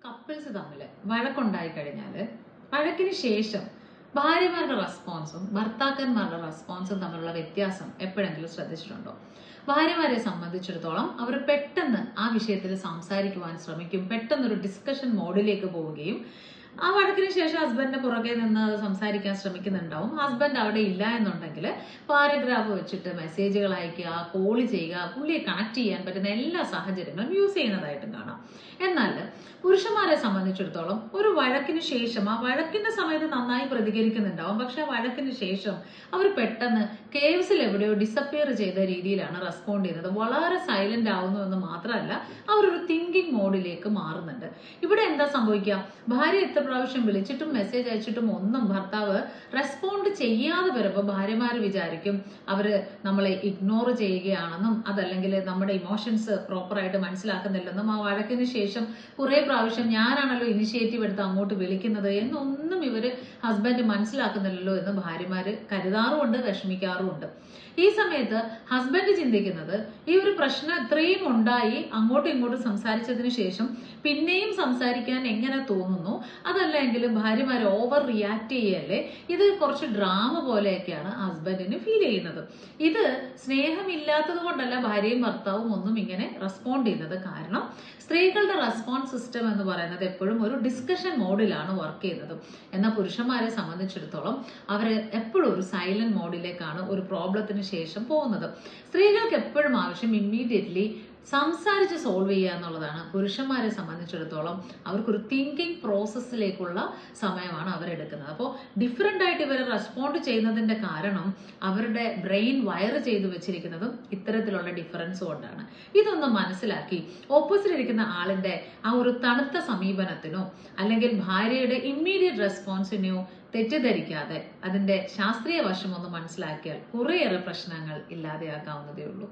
Couples തമ്മിൽ വഴക്കുണ്ടായി കഴിഞ്ഞാൽ വഴക്കിന് ശേഷം ഭാര്യമാരുടെ റെസ്പോൺസും ഭർത്താക്കന്മാരുടെ റെസ്പോൺസും തമ്മിലുള്ള വ്യത്യാസം എപ്പോഴെങ്കിലും ശ്രദ്ധിച്ചിട്ടുണ്ടോ? ഭാര്യമാരെ സംബന്ധിച്ചിടത്തോളം അവർ പെട്ടെന്ന് ആ വിഷയത്തിൽ സംസാരിക്കുവാൻ ശ്രമിക്കും, പെട്ടെന്നൊരു ഡിസ്കഷൻ മോഡിലേക്ക് പോവുകയും ആ വഴക്കിന് ശേഷം ഹസ്ബൻഡിന്റെ പുറകെ നിന്ന് അത് സംസാരിക്കാൻ ശ്രമിക്കുന്നുണ്ടാവും. ഹസ്ബൻഡ് അവിടെ ഇല്ല എന്നുണ്ടെങ്കിൽ പാരഗ്രാഫ് വെച്ചിട്ട് മെസ്സേജുകൾ അയക്കുക, കോൾ ചെയ്യുക, പുള്ളിയെ കണക്ട് ചെയ്യാൻ പറ്റുന്ന എല്ലാ സാഹചര്യങ്ങളും യൂസ് ചെയ്യുന്നതായിട്ടും കാണാം. എന്നാൽ പുരുഷന്മാരെ സംബന്ധിച്ചിടത്തോളം ഒരു വഴക്കിന് ശേഷം ആ വഴക്കിന്റെ സമയത്ത് നന്നായി പ്രതികരിക്കുന്നുണ്ടാവും, പക്ഷെ ആ വഴക്കിന് ശേഷം അവർ പെട്ടെന്ന് കേവ്സിൽ എവിടെയോ ഡിസപ്പിയർ ചെയ്ത രീതിയിലാണ് റെസ്പോണ്ട് ചെയ്യുന്നത്. വളരെ സൈലന്റ് ആവുന്നു എന്ന് മാത്രമല്ല, അവരൊരു തിങ്കിങ് മോഡിലേക്ക് മാറുന്നുണ്ട്. ഇവിടെ എന്താ സംഭവിക്കുക? ഭാര്യ എത്ര പ്രാവശ്യം വിളിച്ചിട്ടും മെസ്സേജ് അയച്ചിട്ടും ഒന്നും ഭർത്താവ് റെസ്പോണ്ട് ചെയ്യാതെ വരുമ്പോൾ ഭാര്യമാര് വിചാരിക്കും അവര് നമ്മളെ ഇഗ്നോർ ചെയ്യുകയാണെന്നും അതല്ലെങ്കിൽ നമ്മുടെ ഇമോഷൻസ് പ്രോപ്പറായിട്ട് മനസ്സിലാക്കുന്നില്ലെന്നും ആ വഴക്കിന് ശേഷം കുറെ പ്രാവശ്യം ഞാനാണല്ലോ ഇനിഷ്യേറ്റീവ് എടുത്ത് അങ്ങോട്ട് വിളിക്കുന്നത് എന്നൊന്നും ഇവര് ഹസ്ബൻഡ് മനസ്സിലാക്കുന്നില്ലല്ലോ എന്ന് ഭാര്യമാര് കരുതാറുമുണ്ട്, വിഷമിക്കാറുമുണ്ട്. ഈ സമയത്ത് ഹസ്ബൻഡ് ചിന്തിക്കുന്നത് ഈ ഒരു പ്രശ്നം ഇത്രയും ഉണ്ടായി അങ്ങോട്ടും ഇങ്ങോട്ടും സംസാരിച്ചതിന് ശേഷം പിന്നെയും സംസാരിക്കാൻ എങ്ങനെ തോന്നുന്നു, അതല്ലെങ്കിൽ ഭാര്യമാർ ഓവർ റിയാക്ട് ചെയ്യല്ലേ, ഇത് കുറച്ച് ഡ്രാമ പോലെയൊക്കെയാണ് ഹസ്ബൻഡിന് ഫീൽ ചെയ്യുന്നത്. ഇത് സ്നേഹമില്ലാത്തത് കൊണ്ടല്ല ഭാര്യയും ഭർത്താവും ഒന്നും ഇങ്ങനെ റെസ്പോണ്ട് ചെയ്യുന്നത്. കാരണം സ്ത്രീകളുടെ റെസ്പോൺസ് സിസ്റ്റം എന്ന് പറയുന്നത് എപ്പോഴും ഒരു ഡിസ്കഷൻ മോഡിലാണ് വർക്ക് ചെയ്യുന്നത്. എന്നാൽ പുരുഷന്മാരെ സംബന്ധിച്ചിടത്തോളം അവര് എപ്പോഴും ഒരു സൈലന്റ് മോഡിലേക്കാണ് ഒരു പ്രോബ്ലത്തിന് ശേഷം പോകുന്നത്. സ്ത്രീകൾക്ക് എപ്പോഴും ആവശ്യം ഇമ്മീഡിയറ്റ്ലി സംസാരിച്ച് സോൾവ് ചെയ്യുക എന്നുള്ളതാണ്. പുരുഷന്മാരെ സംബന്ധിച്ചിടത്തോളം അവർക്കൊരു തിങ്കിങ് പ്രോസസ്സിലേക്കുള്ള സമയമാണ് അവരെടുക്കുന്നത്. അപ്പോൾ ഡിഫറെന്റ് ആയിട്ട് ഇവരെ റെസ്പോണ്ട് ചെയ്യുന്നതിന്റെ കാരണം അവരുടെ ബ്രെയിൻ വയർ ചെയ്തു വെച്ചിരിക്കുന്നതും ഇത്തരത്തിലുള്ള ഡിഫറൻസ് കൊണ്ടാണ്. ഇതൊന്ന് മനസ്സിലാക്കി ഓപ്പോസിറ്റ് ഇരിക്കുന്ന ആളിന്റെ ആ ഒരു തണുത്ത സമീപനത്തിനോ അല്ലെങ്കിൽ ഭാര്യയുടെ ഇമ്മീഡിയറ്റ് റെസ്പോൺസിനെയോ തെറ്റിദ്ധരിക്കാതെ അതിന്റെ ശാസ്ത്രീയ വശം ഒന്ന് മനസ്സിലാക്കിയാൽ കുറേയേറെ പ്രശ്നങ്ങൾ ഇല്ലാതെയാക്കാവുന്നതേ ഉള്ളൂ.